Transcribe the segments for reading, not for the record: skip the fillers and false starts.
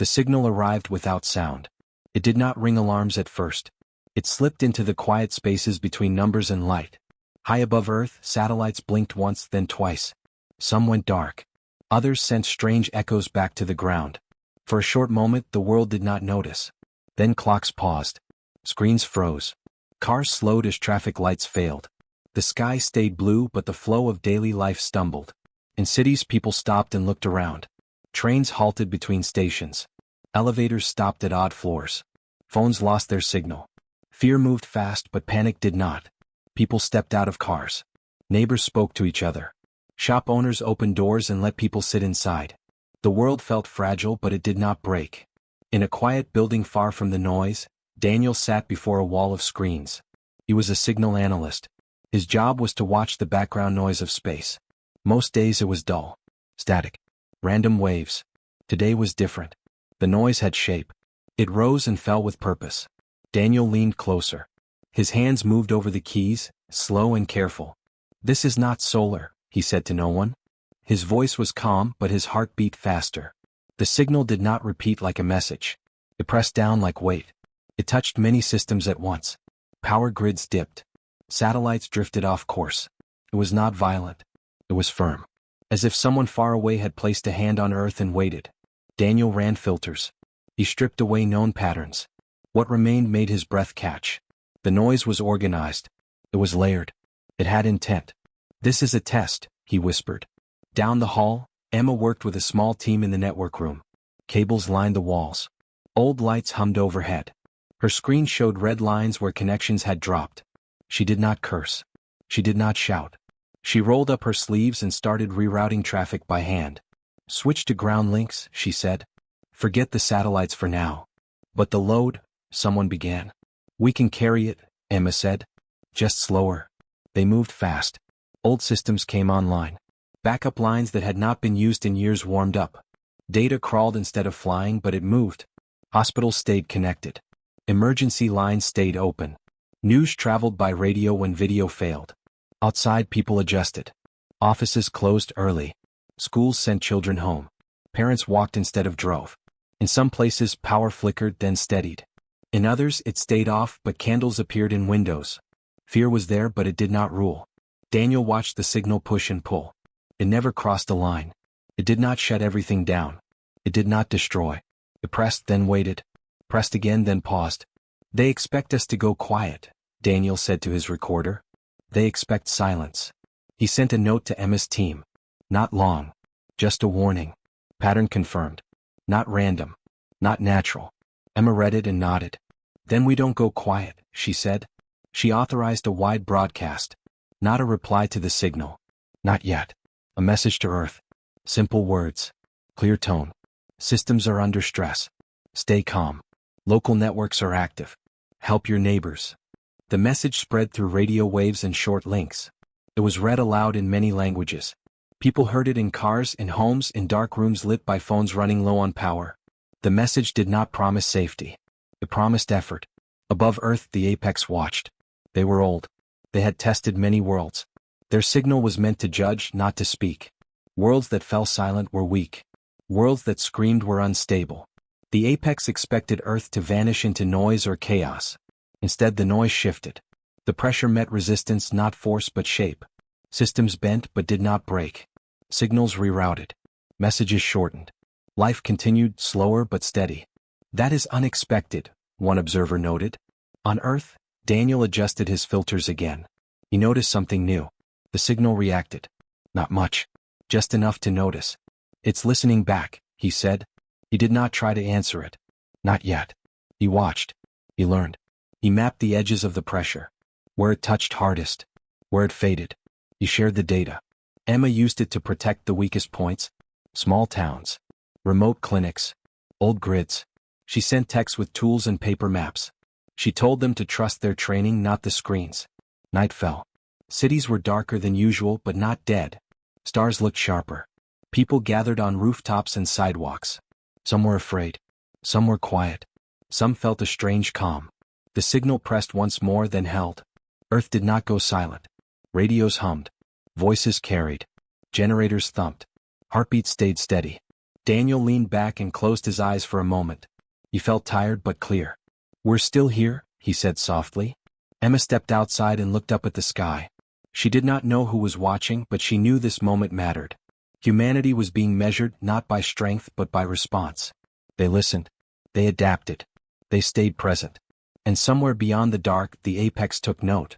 The signal arrived without sound. It did not ring alarms at first. It slipped into the quiet spaces between numbers and light. High above Earth, satellites blinked once, then twice. Some went dark. Others sent strange echoes back to the ground. For a short moment, the world did not notice. Then clocks paused. Screens froze. Cars slowed as traffic lights failed. The sky stayed blue, but the flow of daily life stumbled. In cities, people stopped and looked around. Trains halted between stations. Elevators stopped at odd floors. Phones lost their signal. Fear moved fast, but panic did not. People stepped out of cars. Neighbors spoke to each other. Shop owners opened doors and let people sit inside. The world felt fragile, but it did not break. In a quiet building far from the noise, Daniel sat before a wall of screens. He was a signal analyst. His job was to watch the background noise of space. Most days it was dull, static, random waves. Today was different. The noise had shape. It rose and fell with purpose. Daniel leaned closer. His hands moved over the keys, slow and careful. "This is not solar," he said to no one. His voice was calm, but his heart beat faster. The signal did not repeat like a message. It pressed down like weight. It touched many systems at once. Power grids dipped. Satellites drifted off course. It was not violent. It was firm. As if someone far away had placed a hand on Earth and waited. Daniel ran filters. He stripped away known patterns. What remained made his breath catch. The noise was organized. It was layered. It had intent. "This is a test," he whispered. Down the hall, Emma worked with a small team in the network room. Cables lined the walls. Old lights hummed overhead. Her screen showed red lines where connections had dropped. She did not curse. She did not shout. She rolled up her sleeves and started rerouting traffic by hand. "Switch to ground links," she said. "Forget the satellites for now." "But the load," someone began. "We can carry it," Emma said. "Just slower." They moved fast. Old systems came online. Backup lines that had not been used in years warmed up. Data crawled instead of flying, but it moved. Hospitals stayed connected. Emergency lines stayed open. News traveled by radio when video failed. Outside, people adjusted. Offices closed early. Schools sent children home. Parents walked instead of drove. In some places, power flickered, then steadied. In others, it stayed off, but candles appeared in windows. Fear was there, but it did not rule. Daniel watched the signal push and pull. It never crossed a line. It did not shut everything down. It did not destroy. It pressed, then waited. Pressed again, then paused. "They expect us to go quiet," Daniel said to his recorder. "They expect silence." He sent a note to Emma's team. Not long. Just a warning. Pattern confirmed. Not random. Not natural. Emma read it and nodded. "Then we don't go quiet," she said. She authorized a wide broadcast. Not a reply to the signal. Not yet. A message to Earth. Simple words. Clear tone. Systems are under stress. Stay calm. Local networks are active. Help your neighbors. The message spread through radio waves and short links. It was read aloud in many languages. People heard it in cars, in homes, in dark rooms lit by phones running low on power. The message did not promise safety. It promised effort. Above Earth, the apex watched. They were old. They had tested many worlds. Their signal was meant to judge, not to speak. Worlds that fell silent were weak. Worlds that screamed were unstable. The apex expected Earth to vanish into noise or chaos. Instead, the noise shifted. The pressure met resistance, not force but shape. Systems bent but did not break. Signals rerouted. Messages shortened. Life continued, slower but steady. "That is unexpected," one observer noted. On Earth, Daniel adjusted his filters again. He noticed something new. The signal reacted. Not much. Just enough to notice. "It's listening back," he said. He did not try to answer it. Not yet. He watched. He learned. He mapped the edges of the pressure. Where it touched hardest. Where it faded. He shared the data. Emma used it to protect the weakest points. Small towns. Remote clinics. Old grids. She sent texts with tools and paper maps. She told them to trust their training, not the screens. Night fell. Cities were darker than usual, but not dead. Stars looked sharper. People gathered on rooftops and sidewalks. Some were afraid. Some were quiet. Some felt a strange calm. The signal pressed once more, then held. Earth did not go silent. Radios hummed. Voices carried. Generators thumped. Heartbeats stayed steady. Daniel leaned back and closed his eyes for a moment. He felt tired but clear. "We're still here," he said softly. Emma stepped outside and looked up at the sky. She did not know who was watching, but she knew this moment mattered. Humanity was being measured not by strength but by response. They listened. They adapted. They stayed present. And somewhere beyond the dark, the apex took note.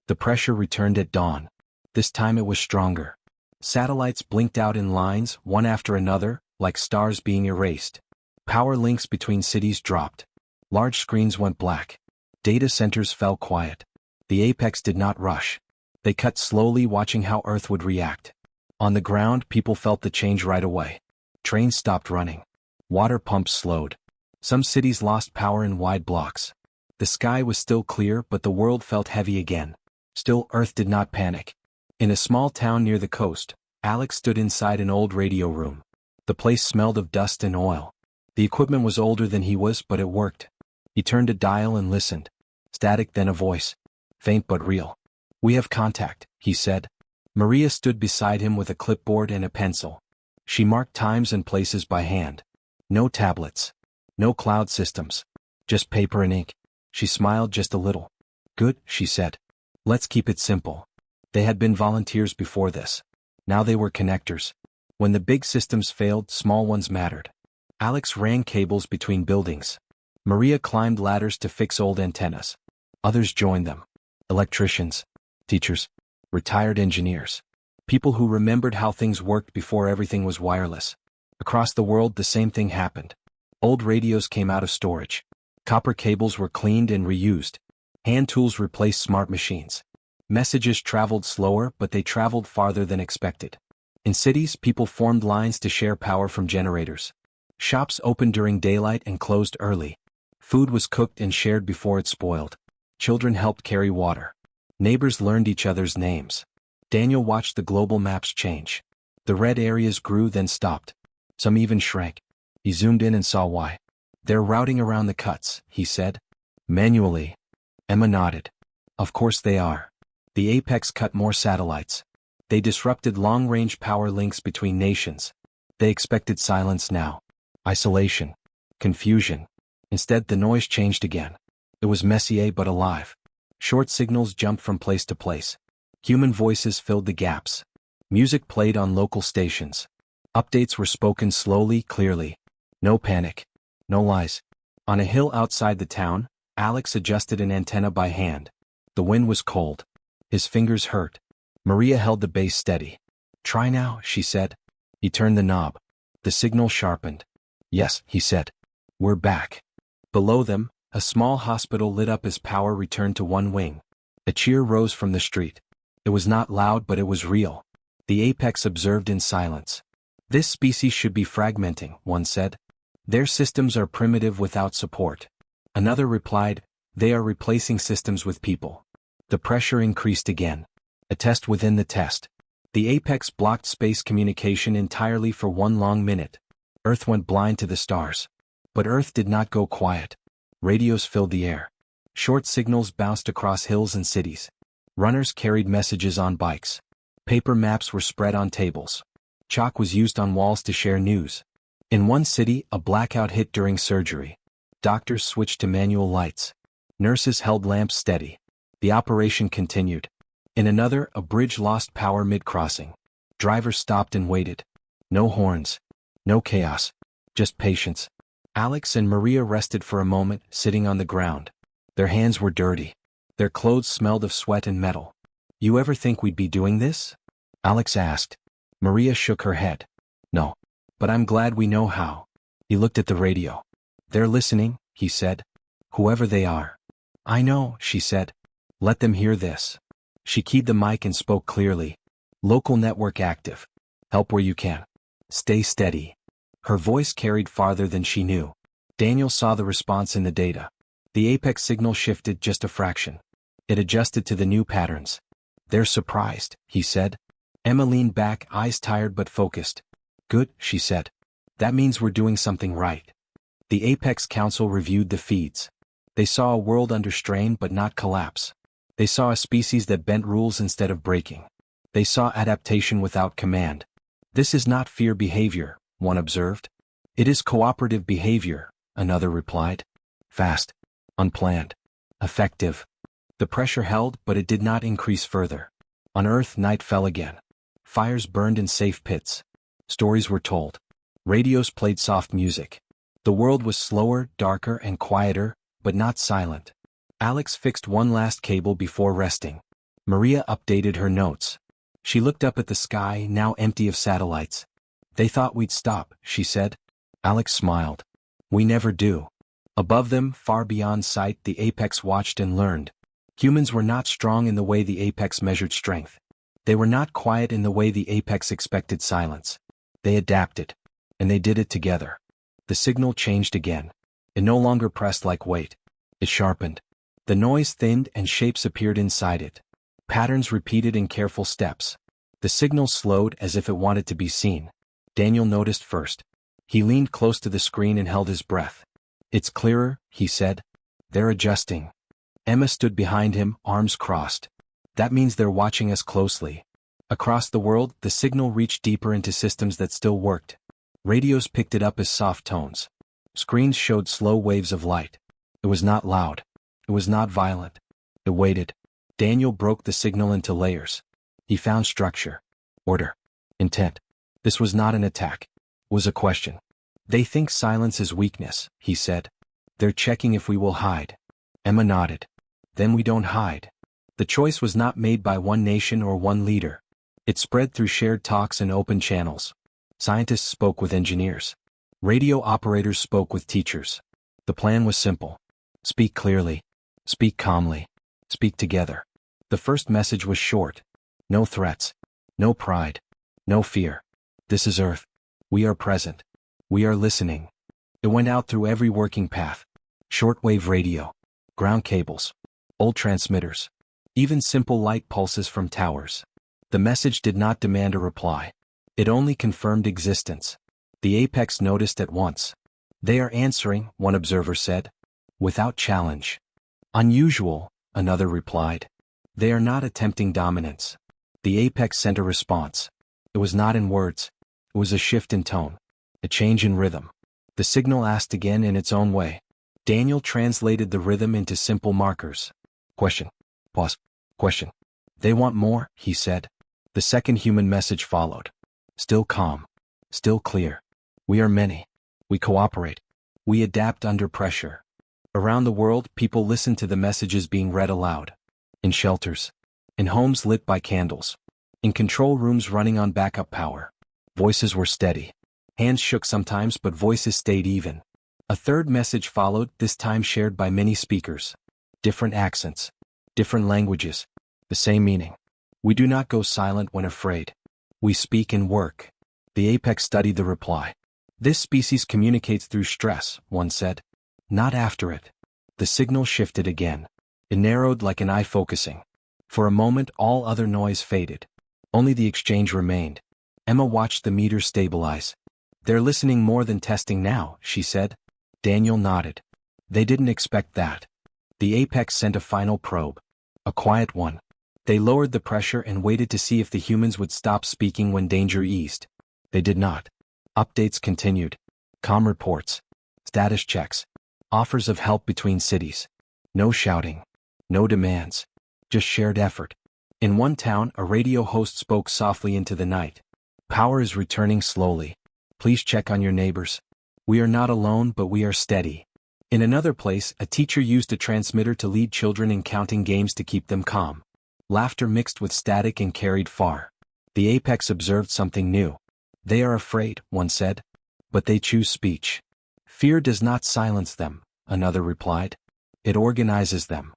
The pressure returned at dawn. This time it was stronger. Satellites blinked out in lines, one after another, like stars being erased. Power links between cities dropped. Large screens went black. Data centers fell quiet. The apex did not rush. They cut slowly, watching how Earth would react. On the ground, people felt the change right away. Trains stopped running. Water pumps slowed. Some cities lost power in wide blocks. The sky was still clear, but the world felt heavy again. Still, Earth did not panic. In a small town near the coast, Alex stood inside an old radio room. The place smelled of dust and oil. The equipment was older than he was, but it worked. He turned a dial and listened. Static, then a voice. Faint but real. "We have contact," he said. Maria stood beside him with a clipboard and a pencil. She marked times and places by hand. No tablets. No cloud systems. Just paper and ink. She smiled just a little. "Good," she said. "Let's keep it simple." They had been volunteers before this. Now they were connectors. When the big systems failed, small ones mattered. Alex ran cables between buildings. Maria climbed ladders to fix old antennas. Others joined them. Electricians, teachers, retired engineers. People who remembered how things worked before everything was wireless. Across the world, the same thing happened. Old radios came out of storage. Copper cables were cleaned and reused. Hand tools replaced smart machines. Messages traveled slower, but they traveled farther than expected. In cities, people formed lines to share power from generators. Shops opened during daylight and closed early. Food was cooked and shared before it spoiled. Children helped carry water. Neighbors learned each other's names. Daniel watched the global maps change. The red areas grew, then stopped. Some even shrank. He zoomed in and saw why. "They're routing around the cuts," he said. "Manually." Emma nodded. "Of course they are. The apex cut more satellites. They disrupted long-range power links between nations. They expected silence now. Isolation. Confusion. Instead, the noise changed again. It was messy but alive. Short signals jumped from place to place. Human voices filled the gaps. Music played on local stations. Updates were spoken slowly, clearly. No panic. No lies. On a hill outside the town, Alex adjusted an antenna by hand. The wind was cold. His fingers hurt. Maria held the base steady. "Try now," she said. He turned the knob. The signal sharpened. "Yes," he said. "We're back." Below them, a small hospital lit up as power returned to one wing. A cheer rose from the street. It was not loud, but it was real. The apex observed in silence. "This species should be fragmenting," one said. "Their systems are primitive without support." Another replied, "They are replacing systems with people." The pressure increased again. A test within the test. The apex blocked space communication entirely for one long minute. Earth went blind to the stars. But Earth did not go quiet. Radios filled the air. Short signals bounced across hills and cities. Runners carried messages on bikes. Paper maps were spread on tables. Chalk was used on walls to share news. In one city, a blackout hit during surgery. Doctors switched to manual lights. Nurses held lamps steady. The operation continued. In another, a bridge lost power mid-crossing. Drivers stopped and waited. No horns. No chaos. Just patience. Alex and Maria rested for a moment, sitting on the ground. Their hands were dirty. Their clothes smelled of sweat and metal. "You ever think we'd be doing this?" Alex asked. Maria shook her head. "No. But I'm glad we know how." He looked at the radio. "They're listening," he said. "Whoever they are." "I know," she said. "Let them hear this." She keyed the mic and spoke clearly. "Local network active. Help where you can. Stay steady." Her voice carried farther than she knew. Daniel saw the response in the data. The apex signal shifted just a fraction. It adjusted to the new patterns. "They're surprised," he said. Emma leaned back, eyes tired but focused. "Good," she said. "That means we're doing something right." The Apex Council reviewed the feeds. They saw a world under strain but not collapse. They saw a species that bent rules instead of breaking. They saw adaptation without command. "This is not fear behavior," one observed. It is cooperative behavior, another replied. Fast. Unplanned. Effective. The pressure held, but it did not increase further. On Earth, night fell again. Fires burned in safe pits. Stories were told. Radios played soft music. The world was slower, darker, and quieter, but not silent. Alex fixed one last cable before resting. Maria updated her notes. She looked up at the sky, now empty of satellites. They thought we'd stop, she said. Alex smiled. We never do. Above them, far beyond sight, the apex watched and learned. Humans were not strong in the way the apex measured strength. They were not quiet in the way the apex expected silence. They adapted. And they did it together. The signal changed again. It no longer pressed like weight. It sharpened. The noise thinned and shapes appeared inside it. Patterns repeated in careful steps. The signal slowed as if it wanted to be seen. Daniel noticed first. He leaned close to the screen and held his breath. It's clearer, he said. They're adjusting. Emma stood behind him, arms crossed. That means they're watching us closely. Across the world, the signal reached deeper into systems that still worked. Radios picked it up as soft tones. Screens showed slow waves of light. It was not loud. It was not violent. It waited. Daniel broke the signal into layers. He found structure, order, intent. This was not an attack. It was a question. They think silence is weakness, he said. They're checking if we will hide. Emma nodded. Then we don't hide. The choice was not made by one nation or one leader. It spread through shared talks and open channels. Scientists spoke with engineers. Radio operators spoke with teachers. The plan was simple. Speak clearly. Speak calmly. Speak together. The first message was short. No threats. No pride. No fear. This is Earth. We are present. We are listening. It went out through every working path. Shortwave radio. Ground cables. Old transmitters. Even simple light pulses from towers. The message did not demand a reply. It only confirmed existence. The apex noticed at once. They are answering, one observer said. Without challenge. Unusual, another replied. They are not attempting dominance. The apex sent a response. It was not in words. It was a shift in tone. A change in rhythm. The signal asked again in its own way. Daniel translated the rhythm into simple markers. Question. Pause. Question. They want more, he said. The second human message followed. Still calm. Still clear. We are many. We cooperate. We adapt under pressure. Around the world, people listened to the messages being read aloud. In shelters. In homes lit by candles. In control rooms running on backup power. Voices were steady. Hands shook sometimes, but voices stayed even. A third message followed, this time shared by many speakers. Different accents. Different languages. The same meaning. We do not go silent when afraid. We speak and work. The apex studied the reply. This species communicates through stress, one said. Not after it. The signal shifted again. It narrowed like an eye focusing. For a moment all other noise faded. Only the exchange remained. Emma watched the meter stabilize. They're listening more than testing now, she said. Daniel nodded. They didn't expect that. The apex sent a final probe. A quiet one. They lowered the pressure and waited to see if the humans would stop speaking when danger eased. They did not. Updates continued. Comm reports. Status checks. Offers of help between cities. No shouting. No demands. Just shared effort. In one town, a radio host spoke softly into the night. Power is returning slowly. Please check on your neighbors. We are not alone, but we are steady. In another place, a teacher used a transmitter to lead children in counting games to keep them calm. Laughter mixed with static and carried far. The apex observed something new. They are afraid, one said. But they choose speech. Fear does not silence them, another replied. It organizes them.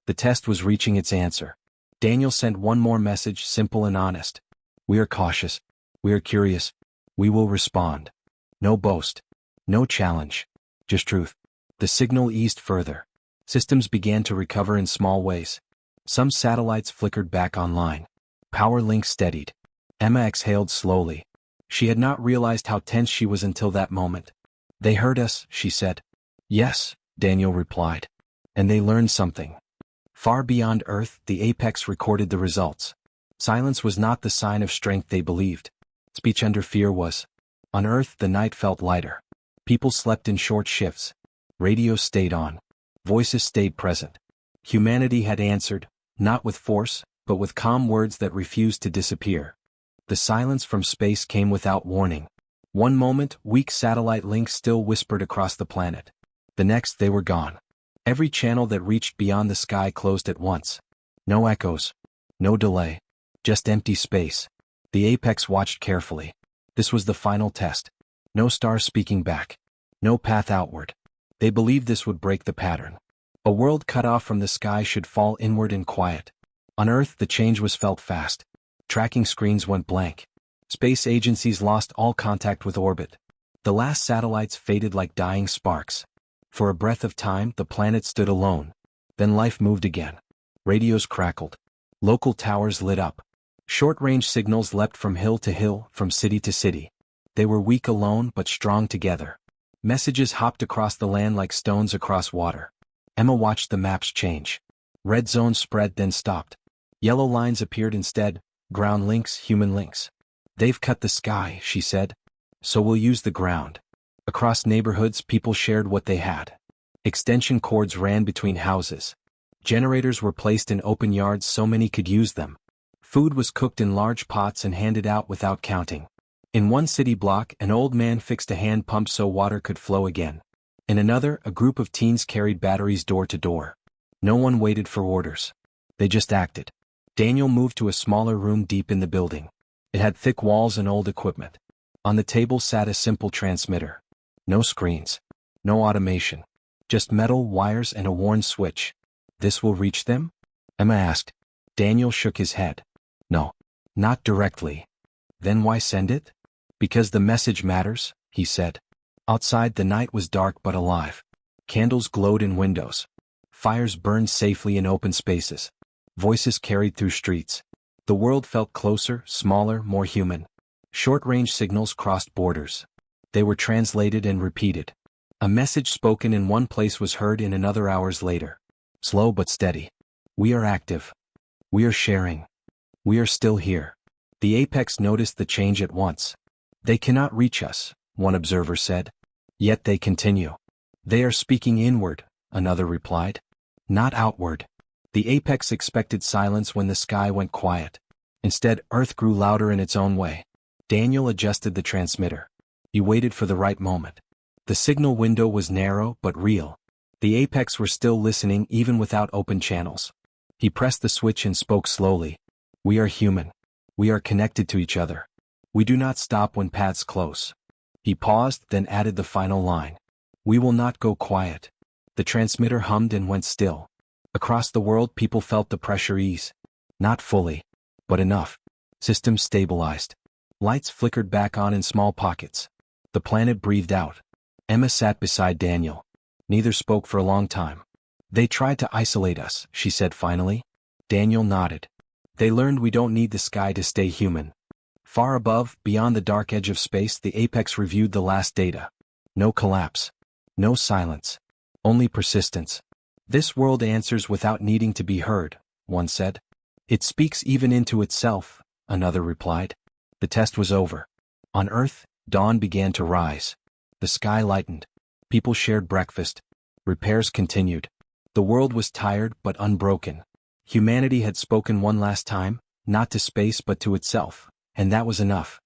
The test was reaching its answer. Daniel sent one more message, simple and honest. We are cautious. We are curious. We will respond. No boast. No challenge. Just truth. The signal eased further. Systems began to recover in small ways. Some satellites flickered back online. Power links steadied. Emma exhaled slowly. She had not realized how tense she was until that moment. They heard us, she said. Yes, Daniel replied. And they learned something. Far beyond Earth, the apex recorded the results. Silence was not the sign of strength they believed. Speech under fear was. On Earth, the night felt lighter. People slept in short shifts. Radios stayed on. Voices stayed present. Humanity had answered, not with force, but with calm words that refused to disappear. The silence from space came without warning. One moment, weak satellite links still whispered across the planet. The next, they were gone. Every channel that reached beyond the sky closed at once. No echoes. No delay. Just empty space. The apex watched carefully. This was the final test. No stars speaking back. No path outward. They believed this would break the pattern. A world cut off from the sky should fall inward in quiet. On Earth, the change was felt fast. Tracking screens went blank. Space agencies lost all contact with orbit. The last satellites faded like dying sparks. For a breath of time, the planet stood alone. Then life moved again. Radios crackled. Local towers lit up. Short-range signals leapt from hill to hill, from city to city. They were weak alone but strong together. Messages hopped across the land like stones across water. Emma watched the maps change. Red zones spread then stopped. Yellow lines appeared instead, ground links, human links. They've cut the sky, she said. So we'll use the ground. Across neighborhoods, people shared what they had. Extension cords ran between houses. Generators were placed in open yards so many could use them. Food was cooked in large pots and handed out without counting. In one city block, an old man fixed a hand pump so water could flow again. In another, a group of teens carried batteries door to door. No one waited for orders. They just acted. Daniel moved to a smaller room deep in the building. It had thick walls and old equipment. On the table sat a simple transmitter. No screens. No automation. Just metal wires and a worn switch. This will reach them? Emma asked. Daniel shook his head. No. Not directly. Then why send it? Because the message matters, he said. Outside the night was dark but alive. Candles glowed in windows. Fires burned safely in open spaces. Voices carried through streets. The world felt closer, smaller, more human. Short-range signals crossed borders. They were translated and repeated. A message spoken in one place was heard in another hours later. Slow but steady. We are active. We are sharing. We are still here. The apex noticed the change at once. They cannot reach us, one observer said. Yet they continue. They are speaking inward, another replied. Not outward. The apex expected silence when the sky went quiet. Instead, Earth grew louder in its own way. Daniel adjusted the transmitter. He waited for the right moment. The signal window was narrow but real. The apex were still listening even without open channels. He pressed the switch and spoke slowly. We are human. We are connected to each other. We do not stop when paths close. He paused, then added the final line. We will not go quiet. The transmitter hummed and went still. Across the world, people felt the pressure ease. Not fully, but enough. Systems stabilized. Lights flickered back on in small pockets. The planet breathed out. Emma sat beside Daniel. Neither spoke for a long time. They tried to isolate us, she said finally. Daniel nodded. They learned we don't need the sky to stay human. Far above, beyond the dark edge of space, the apex reviewed the last data. No collapse. No silence. Only persistence. This world answers without needing to be heard, one said. It speaks even into itself, another replied. The test was over. On Earth, dawn began to rise. The sky lightened. People shared breakfast. Repairs continued. The world was tired but unbroken. Humanity had spoken one last time, not to space but to itself, and that was enough.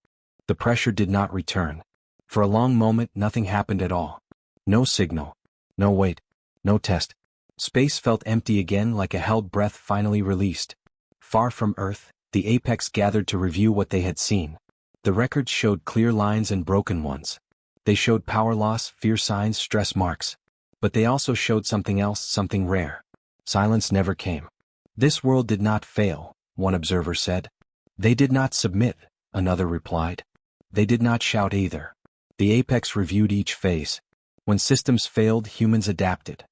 The pressure did not return. For a long moment, nothing happened at all. No signal. No wait. No test. Space felt empty again, like a held breath finally released. Far from Earth, the apex gathered to review what they had seen. The records showed clear lines and broken ones. They showed power loss, fear signs, stress marks. But they also showed something else, something rare. Silence never came. This world did not fail, one observer said. They did not submit, another replied. They did not shout either. The apex reviewed each phase. When systems failed, humans adapted.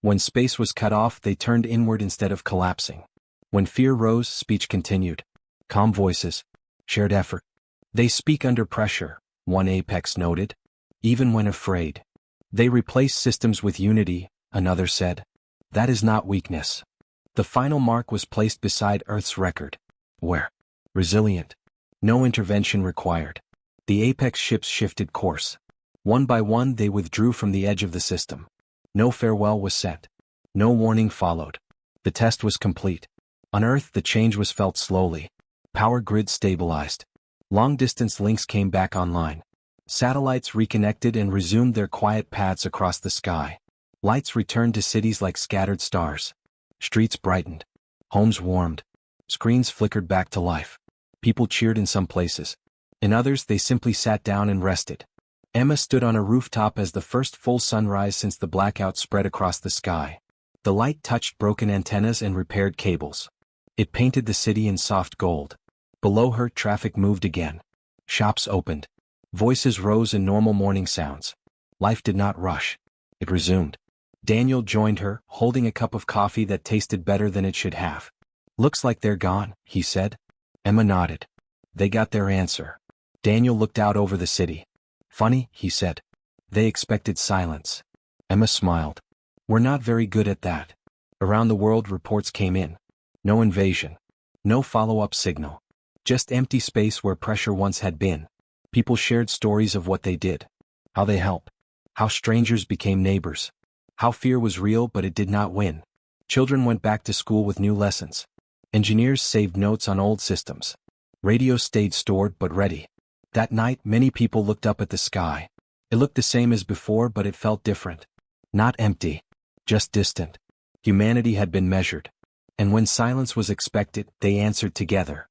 When space was cut off, they turned inward instead of collapsing. When fear rose, speech continued. Calm voices. Shared effort. They speak under pressure, one apex noted. Even when afraid. They replace systems with unity, another said. That is not weakness. The final mark was placed beside Earth's record. Where? Resilient. No intervention required. The apex ships shifted course. One by one they withdrew from the edge of the system. No farewell was sent. No warning followed. The test was complete. On Earth the change was felt slowly. Power grids stabilized. Long-distance links came back online. Satellites reconnected and resumed their quiet paths across the sky. Lights returned to cities like scattered stars. Streets brightened. Homes warmed. Screens flickered back to life. People cheered in some places. In others they simply sat down and rested. Emma stood on a rooftop as the first full sunrise since the blackout spread across the sky. The light touched broken antennas and repaired cables. It painted the city in soft gold. Below her traffic moved again. Shops opened. Voices rose in normal morning sounds. Life did not rush. It resumed. Daniel joined her, holding a cup of coffee that tasted better than it should have. "Looks like they're gone," he said. Emma nodded. "They got their answer." Daniel looked out over the city. "Funny," he said. "They expected silence." Emma smiled. "We're not very good at that." Around the world reports came in. No invasion. No follow-up signal. Just empty space where pressure once had been. People shared stories of what they did. How they helped. How strangers became neighbors. How fear was real but it did not win. Children went back to school with new lessons. Engineers saved notes on old systems. Radios stayed stored but ready. That night many people looked up at the sky. It looked the same as before but it felt different. Not empty. Just distant. Humanity had been measured. And when silence was expected, they answered together.